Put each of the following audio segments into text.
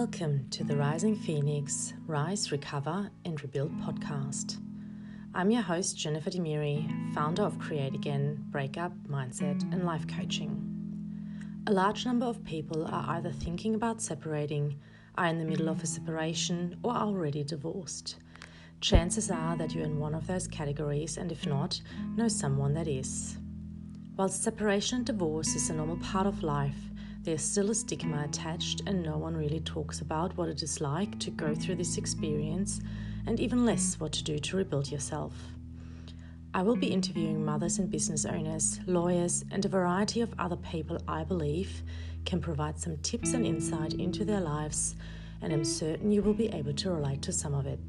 Welcome to the Rising Phoenix Rise, Recover and Rebuild podcast. I'm your host, Jennifer Demiri, founder of Create Again, Breakup, Mindset and Life Coaching. A large number of people are either thinking about separating, are in the middle of a separation, or are already divorced. Chances are that you're in one of those categories, and if not, know someone that is. While separation and divorce is a normal part of life, there's still a stigma attached, and no one really talks about what it is like to go through this experience, and even less what to do to rebuild yourself. I will be interviewing mothers and business owners, lawyers, and a variety of other people I believe can provide some tips and insight into their lives, and I'm certain you will be able to relate to some of it.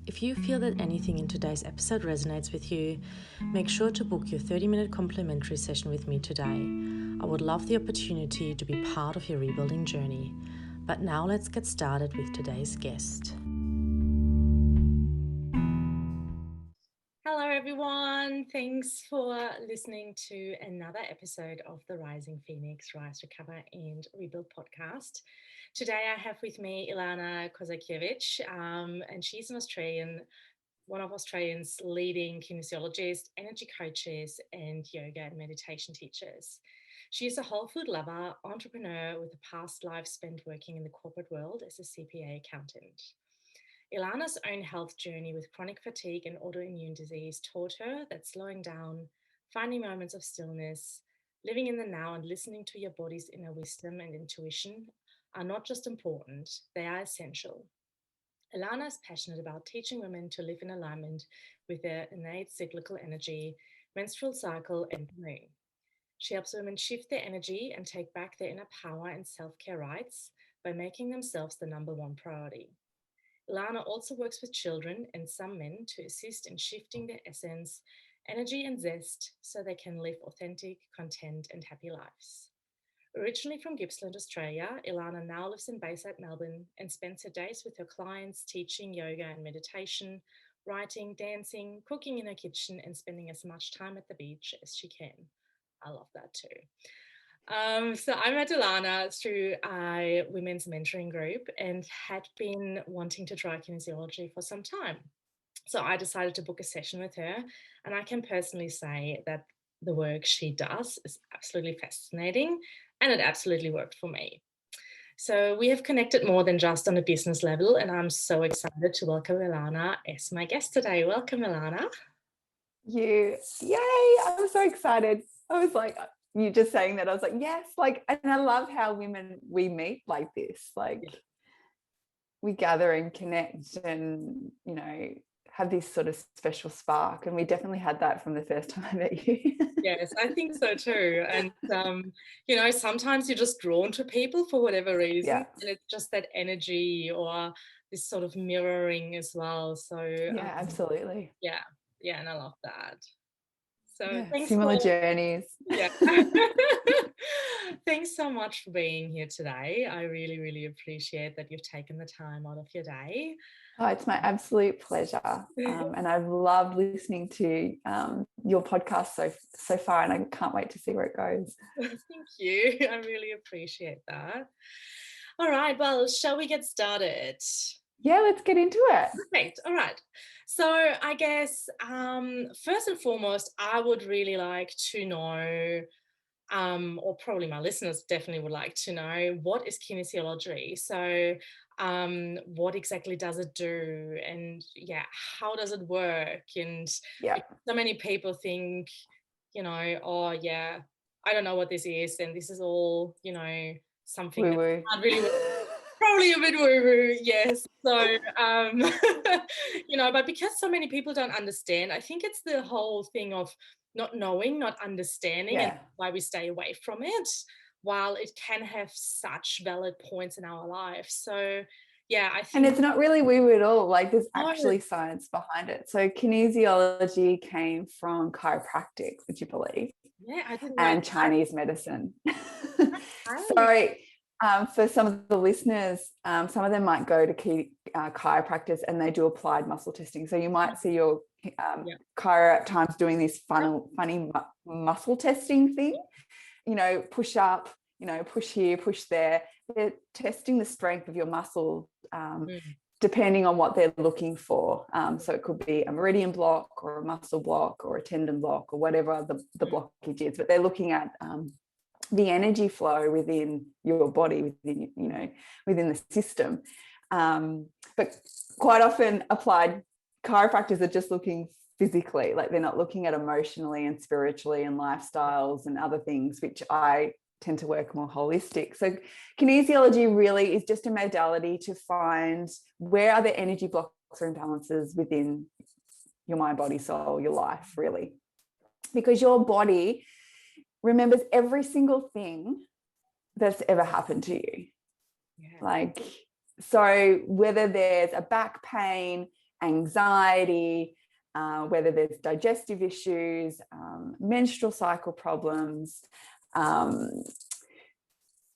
If you feel that anything in today's episode resonates with you, make sure to book your 30-minute complimentary session with me today. I would love the opportunity to be part of your rebuilding journey. But now let's get started with today's guest. Hello everyone, thanks for listening to another episode of the Rising Phoenix Rise, Recover and Rebuild podcast. Today I have with me Ilana Kosakiewicz, and she's an Australian, one of Australia's leading kinesiologists, energy coaches and yoga and meditation teachers. She is a whole food lover, entrepreneur with a past life spent working in the corporate world as a CPA accountant. Ilana's own health journey with chronic fatigue and autoimmune disease taught her that slowing down, finding moments of stillness, living in the now and listening to your body's inner wisdom and intuition are not just important, they are essential. Ilana is passionate about teaching women to live in alignment with their innate cyclical energy, menstrual cycle, and the moon. She helps women shift their energy and take back their inner power and self-care rights by making themselves the number one priority. Ilana also works with children and some men to assist in shifting their essence, energy, and zest so they can live authentic, content, and happy lives. Originally from Gippsland, Australia, Ilana now lives in Bayside, Melbourne, and spends her days with her clients teaching yoga and meditation, writing, dancing, cooking in her kitchen, and spending as much time at the beach as she can. I love that too. So I met Ilana through a women's mentoring group and had been wanting to try kinesiology for some time. So I decided to book a session with her, and I can personally say that the work she does is absolutely fascinating, and it absolutely worked for me. So we have connected more than just on a business level, and I'm so excited to welcome Ilana as my guest today. Welcome, Ilana. Yay, I'm so excited. I was like, you just saying that, I was like, yes, and I love how we meet like this, we gather and connect and, have this sort of special spark. And we definitely had that from the first time I met you. Yes, I think so too. And, sometimes you're just drawn to people for whatever reason. Yeah. And it's just that energy or this sort of mirroring as well. So yeah, absolutely. Yeah. And I love that. So yeah, thanks similar journeys. Yeah. Thanks so much for being here today. I really, really appreciate that you've taken the time out of your day. Oh, it's my absolute pleasure. And I've loved listening to your podcast so far, and I can't wait to see where it goes. Thank you. I really appreciate that. All right. Well, shall we get started? Yeah, let's get into it. Perfect. All right. So I guess first and foremost, I would really like to know, or probably my listeners definitely would like to know, what is kinesiology? So what exactly does it do? And how does it work? And so many people think, oh yeah, I don't know what this is. And this is all, something woo-woo. Not really probably a bit woo-woo, yes. So, but because so many people don't understand, I think it's the whole thing of not knowing, not understanding, and why we stay away from it, while it can have such valid points in our life. So, I think... And it's not really woo-woo at all. There's actually science behind it. So kinesiology came from chiropractic, would you believe? Yeah, I didn't know. And Chinese medicine. Sorry. For some of the listeners, some of them might go to chiropractors and they do applied muscle testing. So you might see your chiro at times doing this funny muscle testing thing, push up, push here, push there. they're testing the strength of your muscle, depending on what they're looking for. So it could be a meridian block or a muscle block or a tendon block or whatever the blockage is, but they're looking at the energy flow within your body, within the system. But quite often applied chiropractors are just looking physically, like they're not looking at emotionally and spiritually and lifestyles and other things, which I tend to work more holistic. So kinesiology really is just a modality to find where are the energy blocks or imbalances within your mind, body, soul, your life, really. Because your body remembers every single thing that's ever happened to you. Like, so whether there's a back pain, anxiety, whether there's digestive issues, menstrual cycle problems,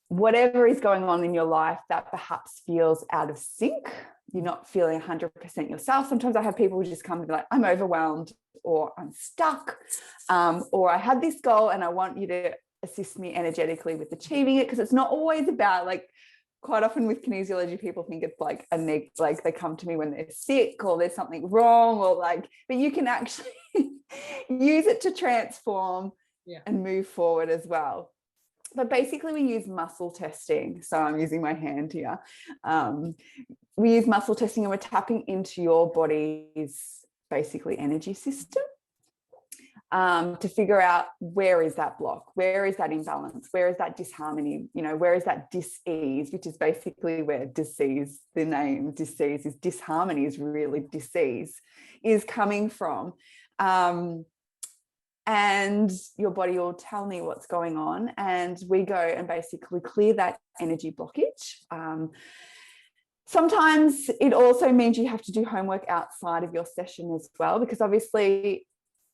whatever is going on in your life that perhaps feels out of sync, you're not feeling 100% yourself. Sometimes I have people who just come and be like, I'm overwhelmed, or I'm stuck, or I had this goal and I want you to assist me energetically with achieving it. Because it's not always about, like, quite often with kinesiology, people think it's like like they come to me when they're sick or there's something wrong, or like, but you can actually use it to transform and move forward as well. But basically we use muscle testing. So I'm using my hand here. We use muscle testing and we're tapping into your body's basically energy system to figure out where is that block, where is that imbalance, where is that disharmony, where is that dis-ease, which is basically where disease, the name disease is disharmony, is really disease, is coming from. And your body will tell me what's going on, and we go and basically clear that energy blockage. Sometimes it also means you have to do homework outside of your session as well, because obviously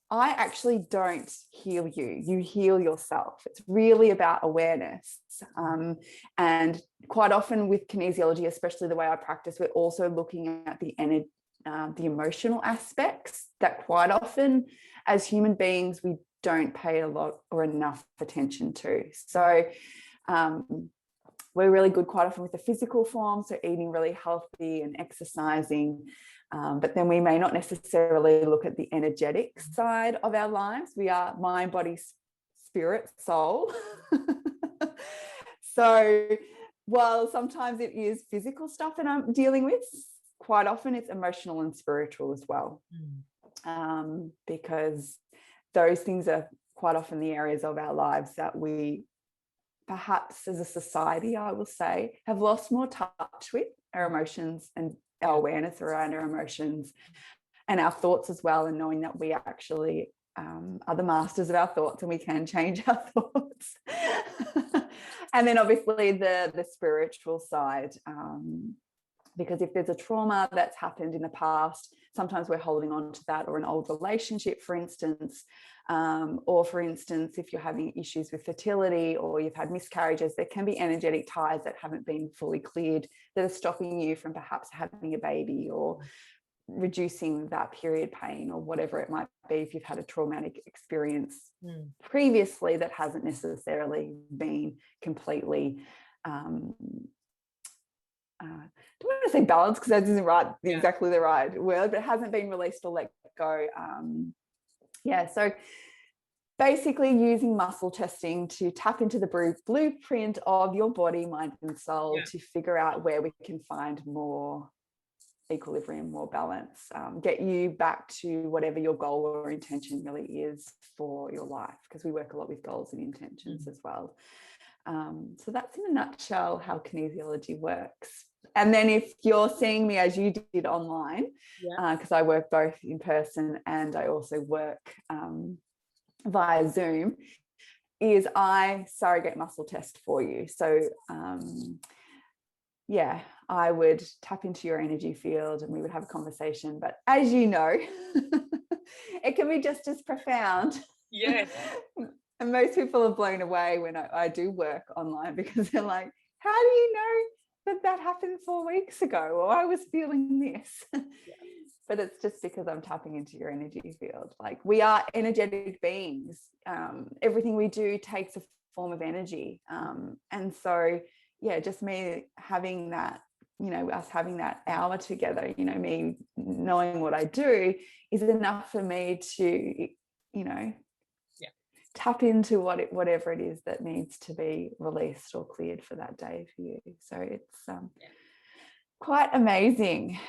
I actually don't heal you, you heal yourself. It's really about awareness. And quite often with kinesiology, especially the way I practice, we're also looking at the emotional aspects that quite often as human beings we don't pay a lot or enough attention to. So we're really good quite often with the physical form, so eating really healthy and exercising, but then we may not necessarily look at the energetic side of our lives. We are mind, body, spirit, soul. So while sometimes it is physical stuff that I'm dealing with, quite often it's emotional and spiritual as well. Because those things are quite often the areas of our lives that we perhaps as a society, I will say, have lost more touch with our emotions and our awareness around our emotions and our thoughts as well, and knowing that we actually are the masters of our thoughts and we can change our thoughts. And then obviously the spiritual side, because if there's a trauma that's happened in the past, sometimes we're holding on to that, or an old relationship, for instance, or for instance, if you're having issues with fertility or you've had miscarriages, there can be energetic ties that haven't been fully cleared that are stopping you from perhaps having a baby or reducing that period pain or whatever it might be if you've had a traumatic experience previously that hasn't necessarily been completely I don't want to say balance because that isn't exactly the right word, but it hasn't been released or let go. So basically using muscle testing to tap into the blueprint of your body, mind and soul to figure out where we can find more equilibrium, more balance, get you back to whatever your goal or intention really is for your life, because we work a lot with goals and intentions as well. So that's in a nutshell how kinesiology works. And then if you're seeing me as you did online, because I work both in person and I also work via Zoom, is I surrogate muscle test for you. So I would tap into your energy field and we would have a conversation. But as you know, it can be just as profound. Yes. And most people are blown away when I do work online, because they're like, how do you know that happened 4 weeks ago, or I was feeling this? But it's just because I'm tapping into your energy field. Like, we are energetic beings. Everything we do takes a form of energy. And so, just me having that, us having that hour together, me knowing what I do is enough for me to, tap into whatever it is that needs to be released or cleared for that day for you. So it's quite amazing.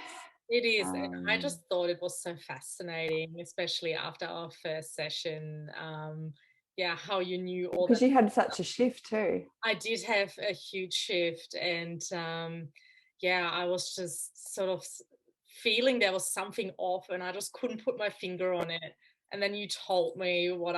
It is. And I just thought it was so fascinating, especially after our first session. How you knew all because you had such a shift too. I did have a huge shift, and I was just sort of feeling there was something off, and I just couldn't put my finger on it. And then you told me what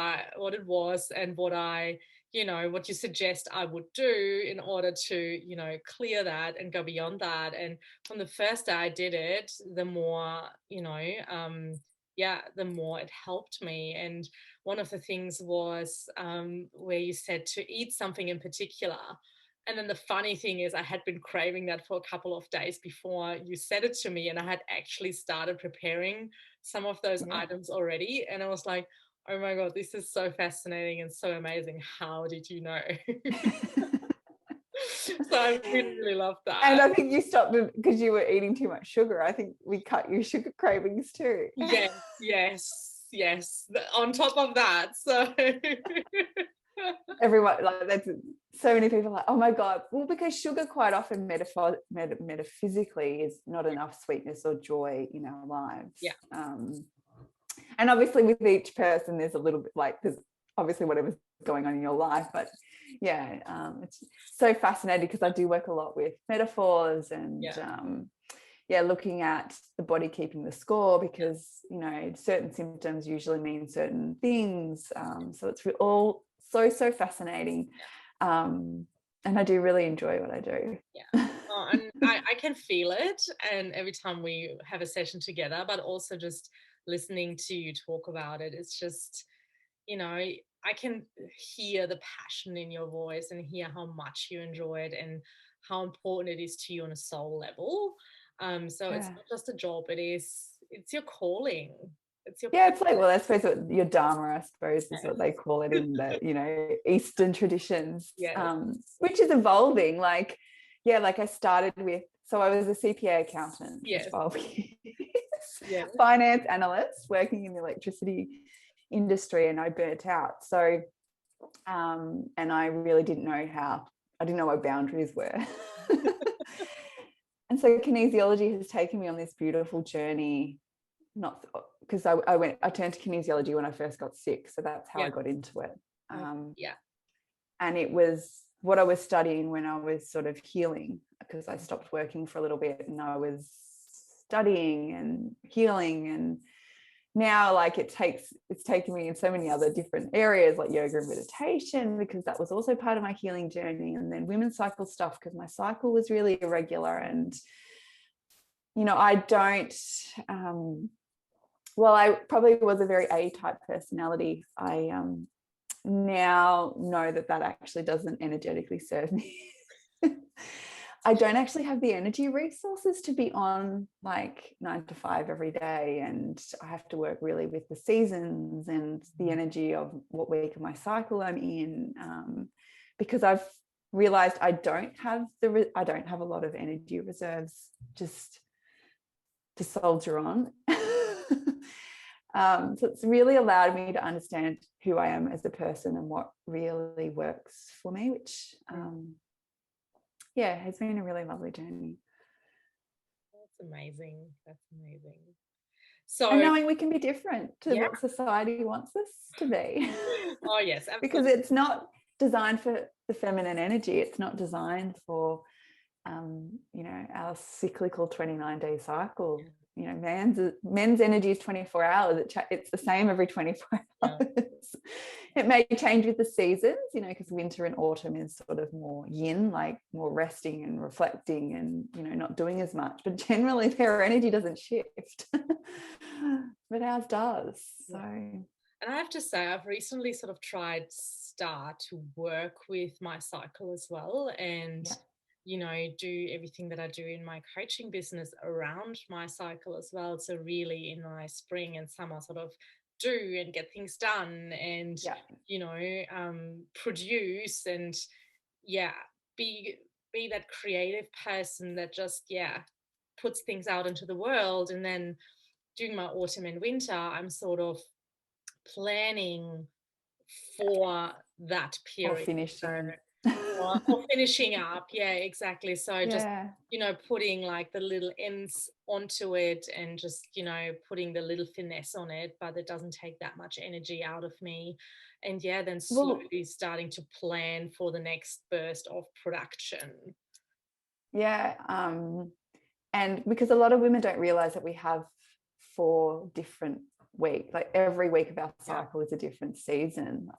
it was, and what what you suggest I would do in order to, clear that and go beyond that. And from the first day I did it, the more, the more it helped me. And one of the things was where you said to eat something in particular. And then the funny thing is I had been craving that for a couple of days before you said it to me, and I had actually started preparing some of those items already. And I was like, oh my God, this is so fascinating and so amazing. How did you know? So I really, really love that. And I think you stopped because you were eating too much sugar. I think we cut your sugar cravings too. Yes. On top of that, so everyone, like, that's so many people like, oh my God. Well, because sugar quite often metaphysically is not enough sweetness or joy in our lives. And obviously with each person there's a little bit, like, there's obviously whatever's going on in your life, but it's so fascinating because I do work a lot with metaphors and looking at the body keeping the score, because certain symptoms usually mean certain things, so it's all so fascinating, and I do really enjoy what I do. And I can feel it, and every time we have a session together, but also just listening to you talk about it, it's just, I can hear the passion in your voice and hear how much you enjoy it and how important it is to you on a soul level. So it's not just a job, it's your calling. It's like, well, I suppose what your dharma, I suppose, is what they call it in the Eastern traditions, which is evolving. Like I started with, so I was a CPA accountant for 12 years, finance analyst working in the electricity industry, and I burnt out. So and I really didn't know what boundaries were. And so kinesiology has taken me on this beautiful journey, not because I turned to kinesiology when I first got sick, so that's how I got into it. And it was what I was studying when I was sort of healing, because I stopped working for a little bit and I was studying and healing, and now like it's taken me in so many other different areas, like yoga and meditation, because that was also part of my healing journey, and then women's cycle stuff because my cycle was really irregular. And I don't I probably was a very A-type personality. I now know that actually doesn't energetically serve me. I don't actually have the energy resources to be on like 9 to 5 every day, and I have to work really with the seasons and the energy of what week of my cycle I'm in, because I've realized I don't have a lot of energy reserves just to soldier on. So it's really allowed me to understand who I am as a person and what really works for me, which has been a really lovely journey. That's amazing. So, and knowing we can be different to what society wants us to be. Oh yes, absolutely. Because it's not designed for the feminine energy. It's not designed for our cyclical 29-day cycle. Men's energy is 24 hours. It's the same every 24 hours. It may change with the seasons, because winter and autumn is sort of more yin, like more resting and reflecting and, not doing as much. But generally their energy doesn't shift. But ours does. So. And I have to say, I've recently sort of tried to work with my cycle as well, and do everything that I do in my coaching business around my cycle as well. So really in my spring and summer sort of do and get things done and, produce and be be that creative person that just, yeah, puts things out into the world. And then during my autumn and winter, I'm sort of planning for that Or period. So, finishing. or finishing up. Yeah, exactly. So just, Yeah. putting like the little ends onto it and just, putting the little finesse on it, but it doesn't take that much energy out of me. And yeah, then Well, slowly starting to plan for the next burst of production. yeah. And because a lot of women don't realize that we have 4 different weeks, like every week of our Yeah. cycle is a different season.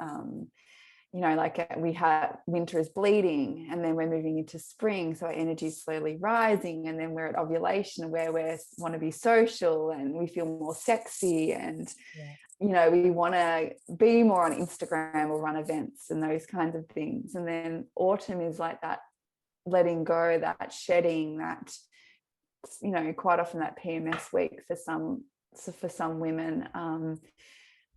Like we have winter is bleeding, and then we're moving into spring, so our energy is slowly rising, and then we're at ovulation where we want to be social and we feel more sexy, and we want to be more on Instagram or run events and those kinds of things. And then autumn is like that letting go, that shedding, that quite often that PMS week for some women.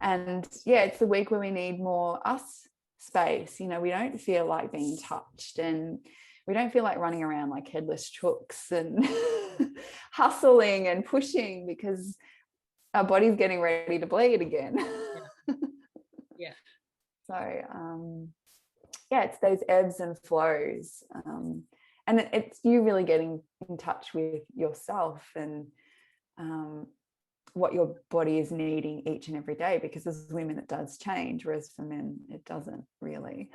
And yeah, it's the week where we need more us space. We don't feel like being touched, and we don't feel like running around like headless chooks and hustling and pushing, because our body's getting ready to bleed again. Yeah. So it's those ebbs and flows, and it's you really getting in touch with yourself and what your body is needing each and every day, because as women it does change, whereas for men it doesn't really.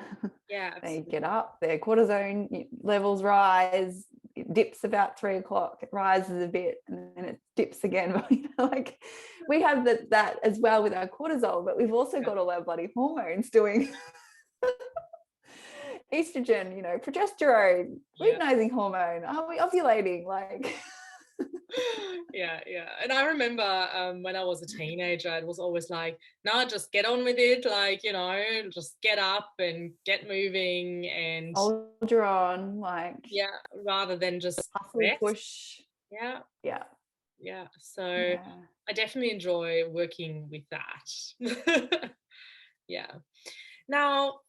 Yeah, they get up, their cortisone levels rise, it dips about 3 o'clock, it rises a bit, and then it dips again. Like we have that as well with our cortisol, but we've also got all our bloody hormones doing estrogen, progesterone, luteinizing hormone, are we ovulating, like yeah. And I remember when I was a teenager, it was always like, no, just get on with it, like, just get up and get moving and soldier on, like rather than just hustle, rest. push. So I definitely enjoy working with that. Yeah. Now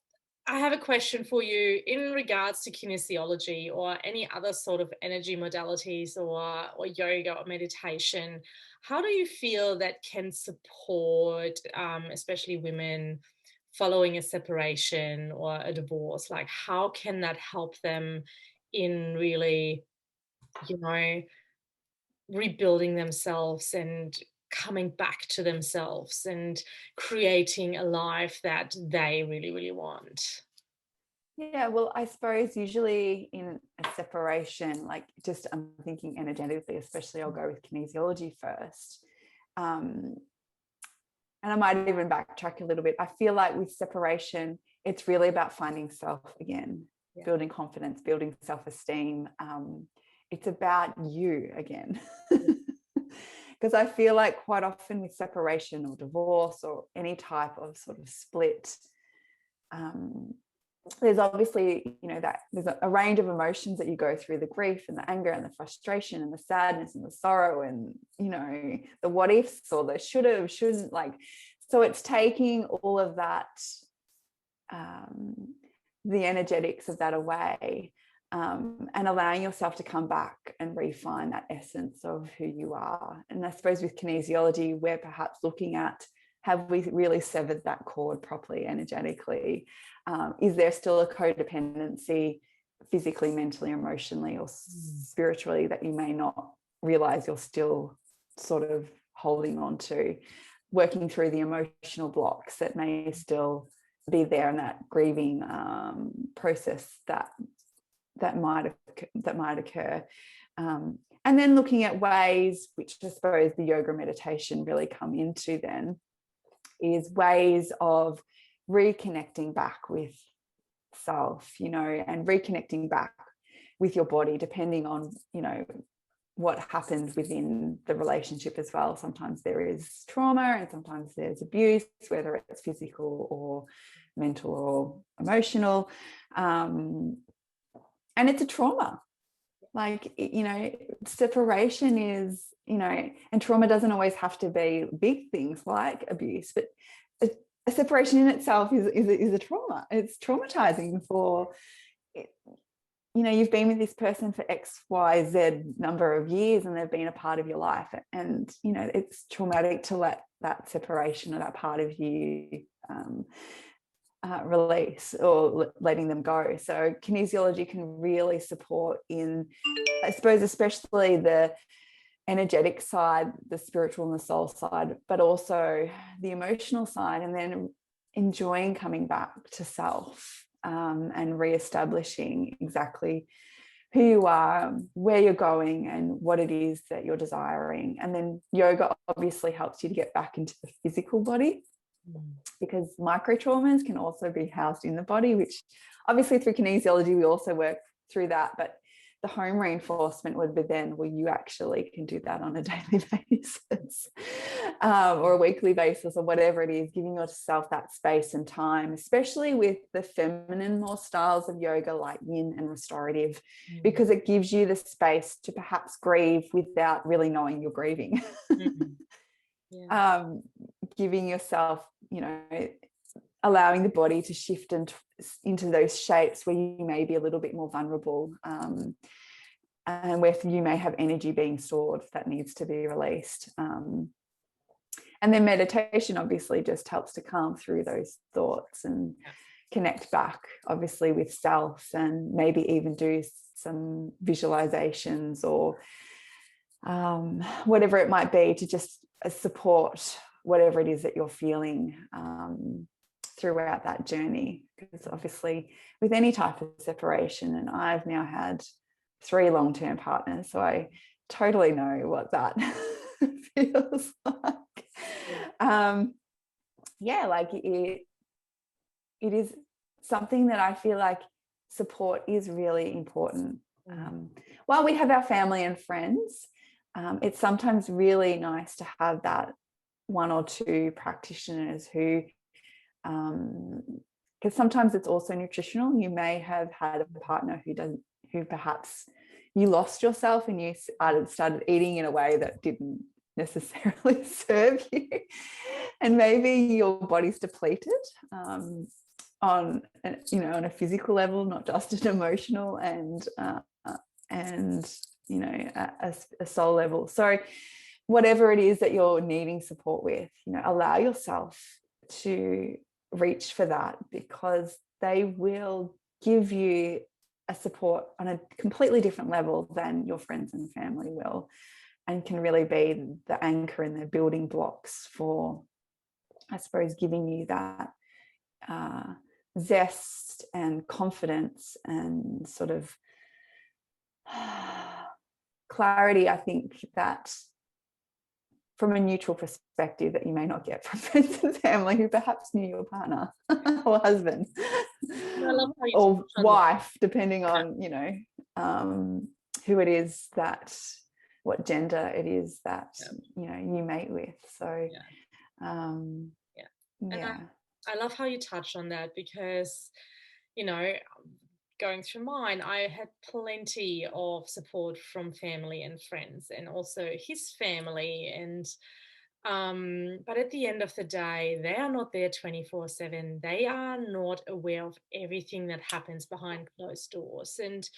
I have a question for you in regards to kinesiology or any other sort of energy modalities or yoga or meditation. How do you feel that can support, especially women following a separation or a divorce? Like, how can that help them in really, rebuilding themselves and coming back to themselves and creating a life that they really, really want? Yeah, well, I suppose usually in a separation, like just I'm thinking energetically, especially I'll go with kinesiology first. And I might even backtrack a little bit. I feel like with separation, it's really about finding self again, building confidence, building self-esteem. It's about you again. Because I feel like quite often with separation or divorce or any type of sort of split, there's obviously, that there's a range of emotions that you go through, the grief and the anger and the frustration and the sadness and the sorrow and, the what ifs or the should have, shouldn't, like, so it's taking all of that, the energetics of that away, and allowing yourself to come back and refine that essence of who you are. And I suppose with kinesiology, we're perhaps looking at, have we really severed that cord properly energetically? Is there still a codependency physically, mentally, emotionally, or spiritually that you may not realize you're still sort of holding on to, working through the emotional blocks that may still be there in that grieving process that might occur. And then looking at ways, which I suppose the yoga meditation really come into then, is ways of reconnecting back with self, and reconnecting back with your body, depending on, what happened within the relationship as well. Sometimes there is trauma and sometimes there's abuse, whether it's physical or mental or emotional. And it's a trauma. Like, separation is, and trauma doesn't always have to be big things like abuse, but a separation in itself is a trauma. It's traumatizing for, you've been with this person for X, Y, Z number of years and they've been a part of your life. And, it's traumatic to let that separation or that part of you release or letting them go. So kinesiology can really support in, I suppose, especially the energetic side, the spiritual and the soul side, but also the emotional side, and then enjoying coming back to self. And reestablishing exactly who you are, where you're going, and what it is that you're desiring. And then yoga obviously helps you to get back into the physical body, because micro traumas can also be housed in the body, which obviously through kinesiology we also work through that. But the home reinforcement would be then where you actually can do that on a daily basis or a weekly basis or whatever it is, giving yourself that space and time, especially with the feminine more styles of yoga like yin and restorative, because it gives you the space to perhaps grieve without really knowing you're grieving. Giving yourself, allowing the body to shift into those shapes where you may be a little bit more vulnerable, and where you may have energy being stored that needs to be released. And then meditation obviously just helps to calm through those thoughts and connect back obviously with self, and maybe even do some visualizations or whatever it might be to just support whatever it is that you're feeling throughout that journey. Because obviously with any type of separation, and I've now had 3 long-term partners, so I totally know what that feels like. Like it is something that I feel like support is really important. While we have our family and friends, it's sometimes really nice to have that 1 or 2 practitioners who, because sometimes it's also nutritional. You may have had a partner who perhaps you lost yourself and you started eating in a way that didn't necessarily serve you, and maybe your body's depleted on a physical level, not just an emotional and a soul level. So whatever it is that you're needing support with, allow yourself to reach for that, because they will give you a support on a completely different level than your friends and family will, and can really be the anchor and the building blocks for, I suppose, giving you that zest and confidence and sort of clarity, I think, that from a neutral perspective that you may not get from friends and family who perhaps knew your partner or husband or wife, depending on who it is, that what gender it is that you mate with. So I love how you touched on that, because going through mine, I had plenty of support from family and friends, and also his family. And but at the end of the day, they are not there 24/7. They are not aware of everything that happens behind closed doors. And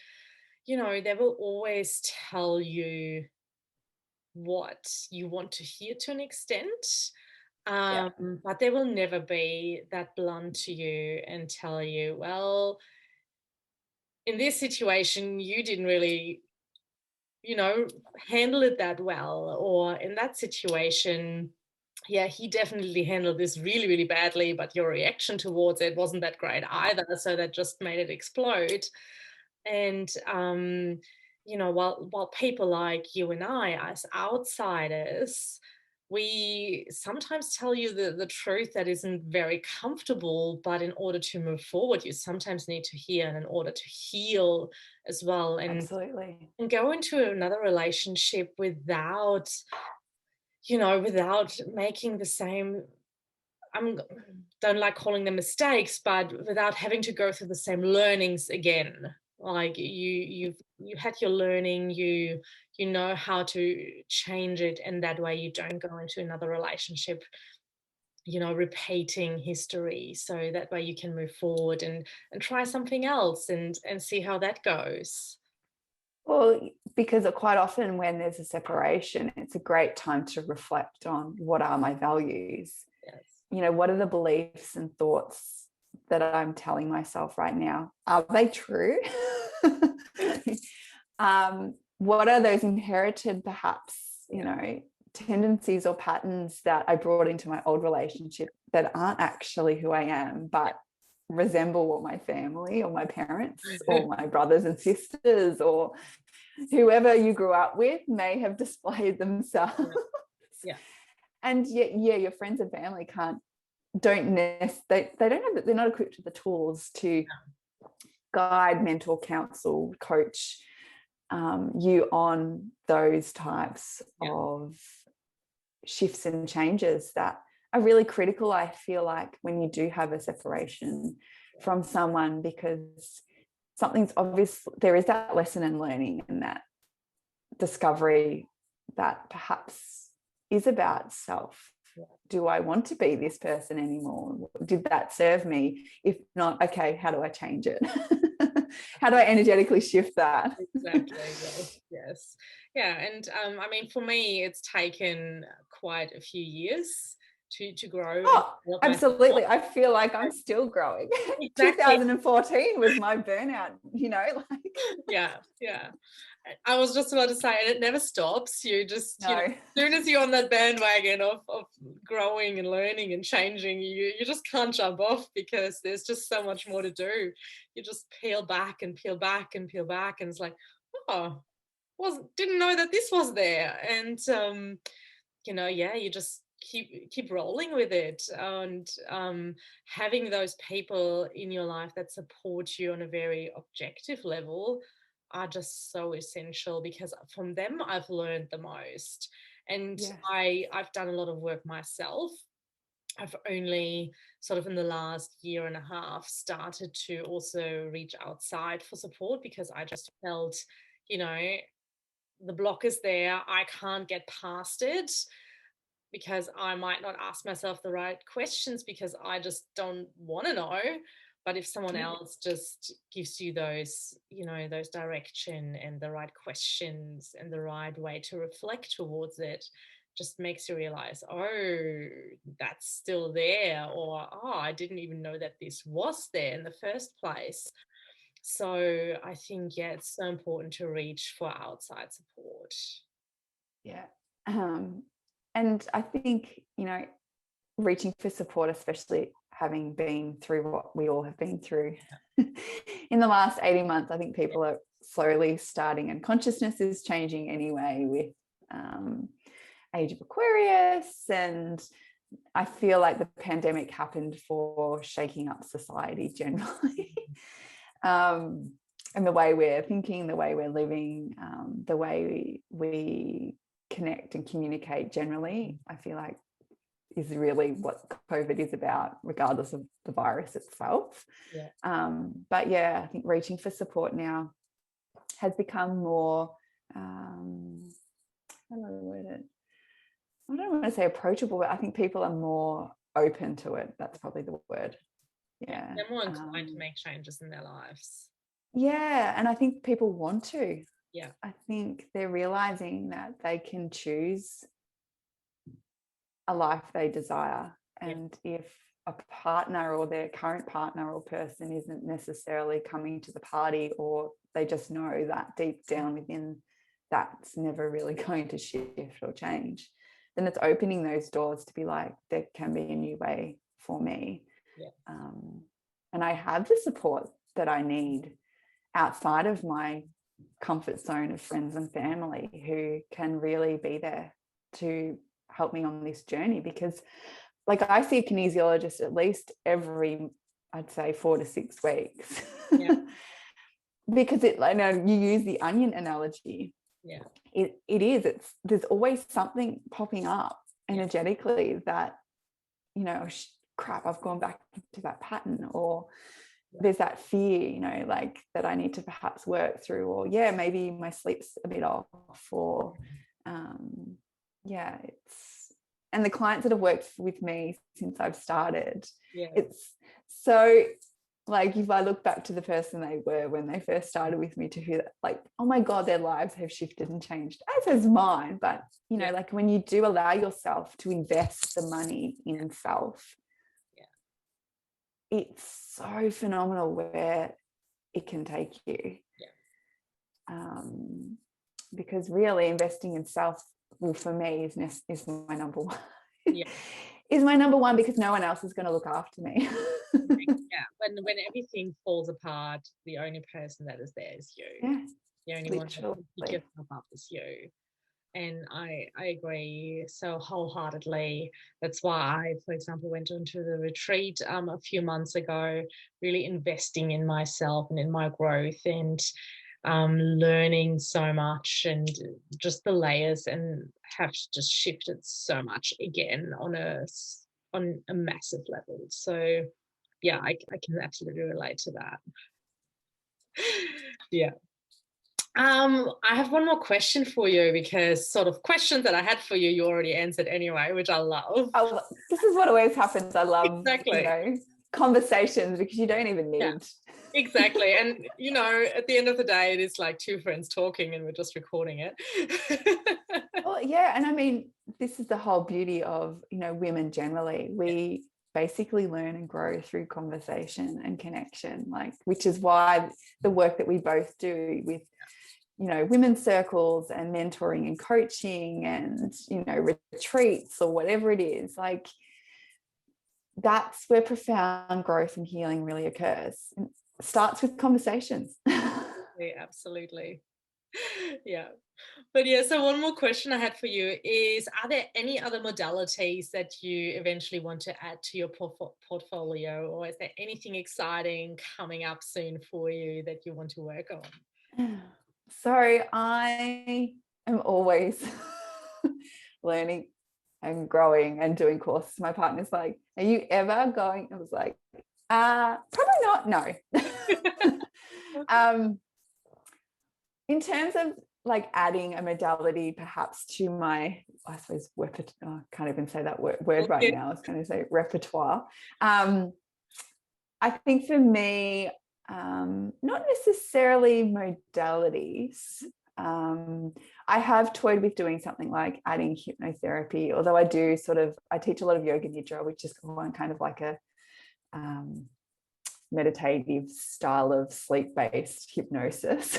they will always tell you what you want to hear to an extent. But they will never be that blunt to you and tell you, well, in this situation, you didn't really, handle it that well. Or in that situation, he definitely handled this really, really badly, but your reaction towards it wasn't that great either. So that just made it explode. And, while people like you and I, as outsiders, we sometimes tell you the truth that isn't very comfortable, but in order to move forward, you sometimes need to hear, and in order to heal as well. And absolutely. And go into another relationship without making the same, don't like calling them mistakes, but without having to go through the same learnings again. Like you had your learning, you know how to change it, and that way you don't go into another relationship repeating history, so that way you can move forward and try something else and see how that goes. Well, because quite often when there's a separation, it's a great time to reflect on what are my values. Yes. What are the beliefs and thoughts that I'm telling myself right now? Are they true? What are those inherited, perhaps, tendencies or patterns that I brought into my old relationship that aren't actually who I am, but resemble what my family or my parents or my brothers and sisters or whoever you grew up with may have displayed themselves. Yeah. And yet, your friends and family they're not equipped with the tools to guide, mentor, counsel, coach you on those types of shifts and changes that are really critical, I feel like, when you do have a separation from someone, because something's obvious. There is that lesson and learning and that discovery that perhaps is about self. Do I want to be this person anymore? Did that serve me? If not, okay, how do I change it? How do I energetically shift that? Exactly. Yes. Yeah. And I mean, for me, it's taken quite a few years to grow. Oh, absolutely. I feel like I'm still growing. Exactly. 2014 was my burnout, Yeah. I was just about to say, and it never stops. You just, No. as soon as you're on that bandwagon of growing and learning and changing, you just can't jump off, because there's just so much more to do. You just peel back and peel back and peel back, and it's like, oh, didn't know that this was there. And you just keep rolling with it, and having those people in your life that support you on a very objective level are just so essential, because from them I've learned the most. And Yes. I've done a lot of work myself. I've only sort of in the last year and a half started to also reach outside for support, because I just felt, the block is there. I can't get past it, because I might not ask myself the right questions, because I just don't want to know. But if someone else just gives you those direction and the right questions and the right way to reflect towards it, just makes you realize, oh, that's still there, or oh, I didn't even know that this was there in the first place. So I think, it's so important to reach for outside support. Yeah. And I think, reaching for support, especially having been through what we all have been through in the last 18 months, I think people are slowly starting, and consciousness is changing anyway with Age of Aquarius. And I feel like the pandemic happened for shaking up society generally. And the way we're thinking, the way we're living, the way we connect and communicate generally, I feel like is really what COVID is about, regardless of the virus itself. But I think reaching for support now has become more, how do I word it? I don't want to say approachable, but I think people are more open to it. That's probably the word. Yeah. They're more inclined to make changes in their lives. Yeah. And I think people want to. Yeah. I think they're realizing that they can choose a life they desire. And if a partner or their current partner or person isn't necessarily coming to the party, or they just know that deep down within that's never really going to shift or change, then it's opening those doors to be like, there can be a new way for me. And I have the support that I need outside of my comfort zone of friends and family who can really be there to help me on this journey. Because I see a kinesiologist at least every, I'd say, 4 to 6 weeks. Because you use the onion analogy. There's always something popping up energetically that, crap, I've gone back to that pattern, or there's that fear, that I need to perhaps work through, or maybe my sleep's a bit off, or it's and the clients that have worked with me since I've started, Yeah. it's so, like, if I look back to the person they were when they first started with me to who, like, oh my God, their lives have shifted and changed, as has mine. But, you know, like when you do allow yourself to invest the money in self, it's so phenomenal where it can take you. Because really investing in self, well, for me, is my number one. Is my number one, because no one else is going to look after me. When everything falls apart, the only person that is there is you. The only one that can pick yourself up is you. And I agree so wholeheartedly. That's why I, for example, went into the retreat a few months ago, really investing in myself and in my growth, and learning so much, and just the layers, and have just shifted so much again on a massive level. So yeah, I can absolutely relate to that. I have one more question for you, because sort of questions that I had for you already answered anyway, which I love. This is what always happens. I love conversations, because you don't even need. Exactly. And, you know, at the end of the day, it is like two friends talking and we're just recording it. Well, yeah. And I mean, this is the whole beauty of, you know, women generally. We basically learn and grow through conversation and connection, like, which is why the work that we both do with, you know, women's circles and mentoring and coaching and, you know, retreats or whatever it is, like, that's where profound growth and healing really occurs. And it starts with conversations. Absolutely. But so one more question I had for you is, are there any other modalities that you eventually want to add to your portfolio, or is there anything exciting coming up soon for you that you want to work on? So I am always learning and growing and doing courses. My partner's like, are you ever going? I was like, probably not. No. In terms of like adding a modality perhaps to my, I suppose, I can't even say that word right now. I was going to say repertoire. I think for me, not necessarily modalities. I have toyed with doing something like adding hypnotherapy, although I teach a lot of yoga nidra, which is kind of like a meditative style of sleep-based hypnosis.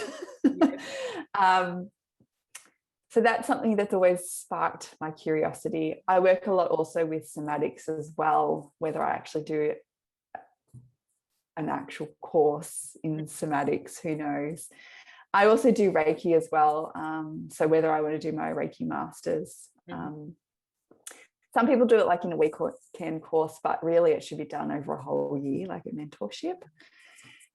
So that's something that's always sparked my curiosity. I work a lot also with somatics as well, whether I actually do an actual course in somatics, who knows. I also do Reiki as well. So whether I want to do my Reiki masters, some people do it like in a weekend course, but really it should be done over a whole year, like a mentorship.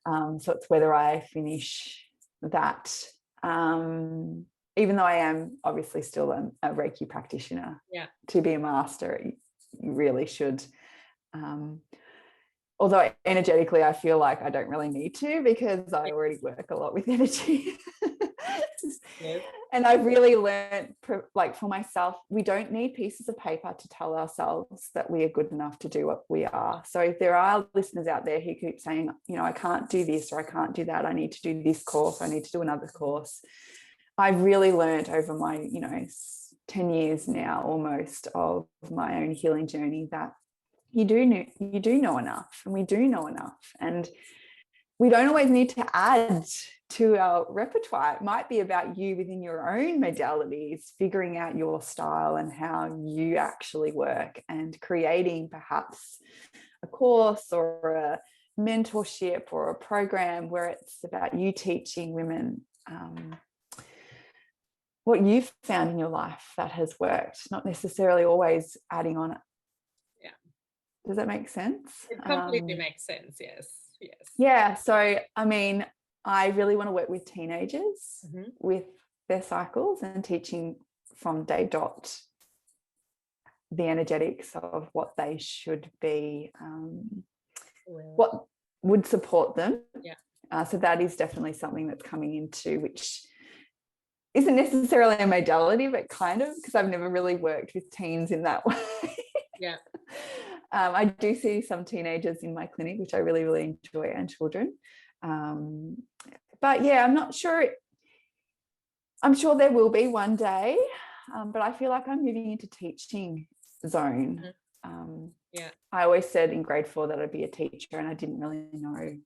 So it's whether I finish that, even though I am obviously still a Reiki practitioner. To be a master, you really should. Although energetically, I feel like I don't really need to, because I already work a lot with energy. And I've really learned, like, for myself, we don't need pieces of paper to tell ourselves that we are good enough to do what we are. So if there are listeners out there who keep saying, you know, I can't do this or I can't do that, I need to do this course, I need to do another course, I've really learned over my, you know, 10 years now almost of my own healing journey that you do know enough, and we do know enough, and we don't always need to add to our repertoire. It might be about you within your own modalities, figuring out your style and how you actually work, and creating perhaps a course or a mentorship or a program where it's about you teaching women what you've found in your life that has worked, not necessarily always adding on it. Does that make sense? It completely makes sense. Yes. Yeah. So, I mean, I really want to work with teenagers with their cycles, and teaching from day dot the energetics of what they should be, what would support them. So that is definitely something that's coming into, which isn't necessarily a modality, but kind of, because I've never really worked with teens in that way. Yeah. I do see some teenagers in my clinic, which I really, really enjoy, and children. But yeah, I'm not sure. I'm sure there will be one day, but I feel like I'm moving into teaching zone. Yeah. I always said in grade 4 that I'd be a teacher, and I didn't really know.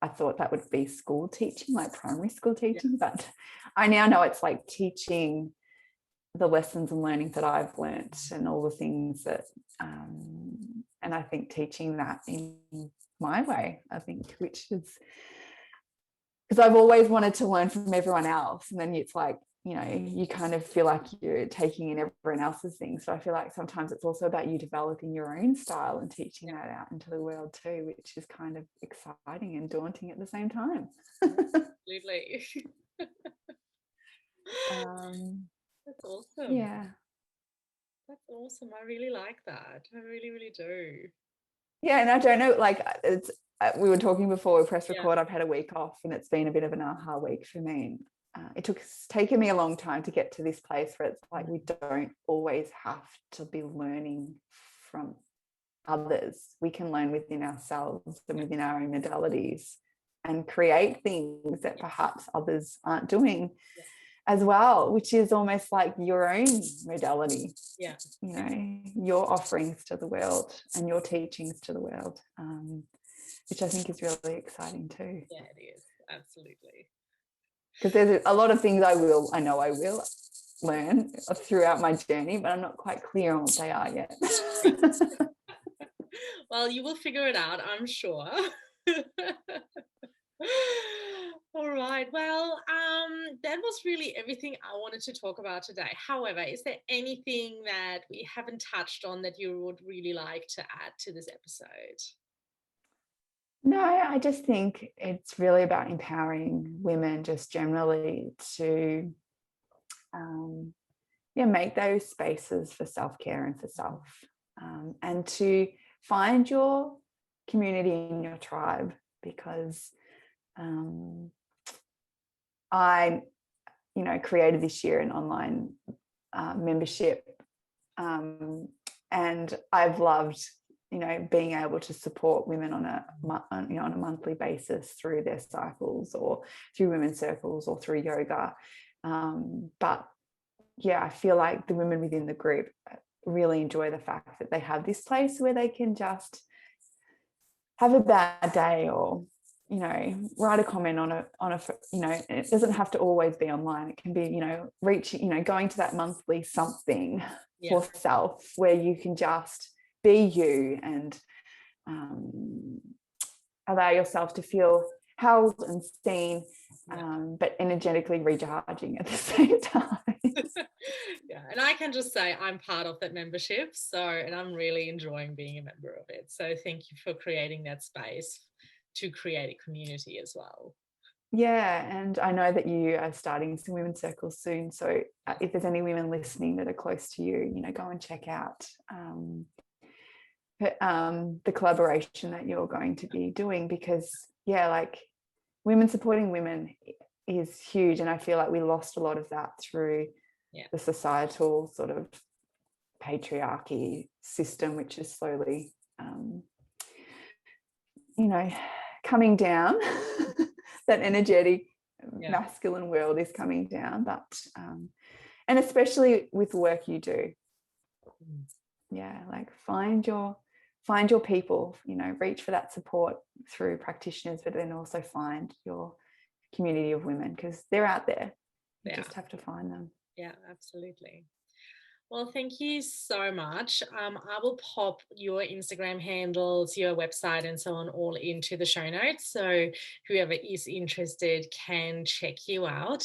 I thought that would be school teaching, like primary school teaching, but I now know it's like teaching the lessons and learnings that I've learnt and all the things that, and I think teaching that in my way, I think, which is, because I've always wanted to learn from everyone else, and then it's like, you know, you kind of feel like you're taking in everyone else's things. So I feel like sometimes it's also about you developing your own style and teaching that out into the world too, which is kind of exciting and daunting at the same time. Absolutely. That's awesome. Yeah. That's awesome. I really like that. I really, really do. Yeah, and I don't know, like, it's, we were talking before we press record, I've had a week off, and it's been a bit of an aha week for me. It's taken me a long time to get to this place where it's like, we don't always have to be learning from others. We can learn within ourselves and within our own modalities and create things that perhaps others aren't doing as well, which is almost like your own modality. Yeah. You know, your offerings to the world and your teachings to the world, which I think is really exciting too. Yeah, it is. Absolutely. Because there's a lot of things I know I will learn throughout my journey, but I'm not quite clear on what they are yet. Well, you will figure it out, I'm sure. All right. Well, that was really everything I wanted to talk about today. However, is there anything that we haven't touched on that you would really like to add to this episode? No, I just think it's really about empowering women just generally to make those spaces for self-care and for self, and to find your community in your tribe, because I created this year an online membership, and I've loved being able to support women on a monthly basis through their cycles, or through women's circles, or through yoga. But yeah, I feel like the women within the group really enjoy the fact that they have this place where they can just have a bad day, or write a comment on a it doesn't have to always be online. It can be reaching, going to that monthly something for self, where you can just be you and allow yourself to feel held and seen, but energetically recharging at the same time. Yeah, and I can just say I'm part of that membership, and I'm really enjoying being a member of it. So thank you for creating that space to create a community as well. Yeah, and I know that you are starting some women's circles soon. So if there's any women listening that are close to you, go and check out the collaboration that you're going to be doing, because like women supporting women is huge, and I feel like we lost a lot of that through the societal sort of patriarchy system, which is slowly coming down. That energetic masculine world is coming down, but and especially with the work you do, like find your people, reach for that support through practitioners, but then also find your community of women, because they're out there. You just have to find them. Yeah, absolutely. Well, thank you so much. I will pop your Instagram handles, your website, and so on all into the show notes, so whoever is interested can check you out.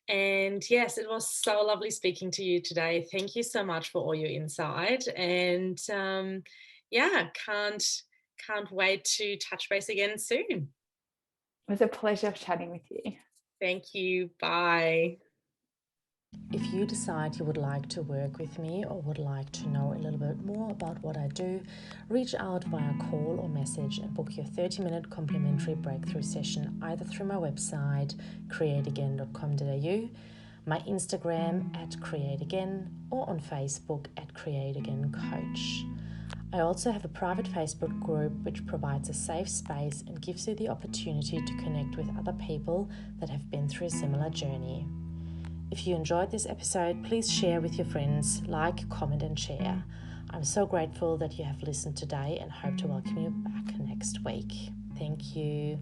And yes, it was so lovely speaking to you today. Thank you so much for all your insight. And can't wait to touch base again soon. It was a pleasure chatting with you. Thank you. Bye. If you decide you would like to work with me, or would like to know a little bit more about what I do, reach out via call or message and book your 30-minute complimentary breakthrough session either through my website, createagain.com.au, my Instagram at Create Again, or on Facebook at Create Again Coach. I also have a private Facebook group which provides a safe space and gives you the opportunity to connect with other people that have been through a similar journey. If you enjoyed this episode, please share with your friends, like, comment and share. I'm so grateful that you have listened today and hope to welcome you back next week. Thank you.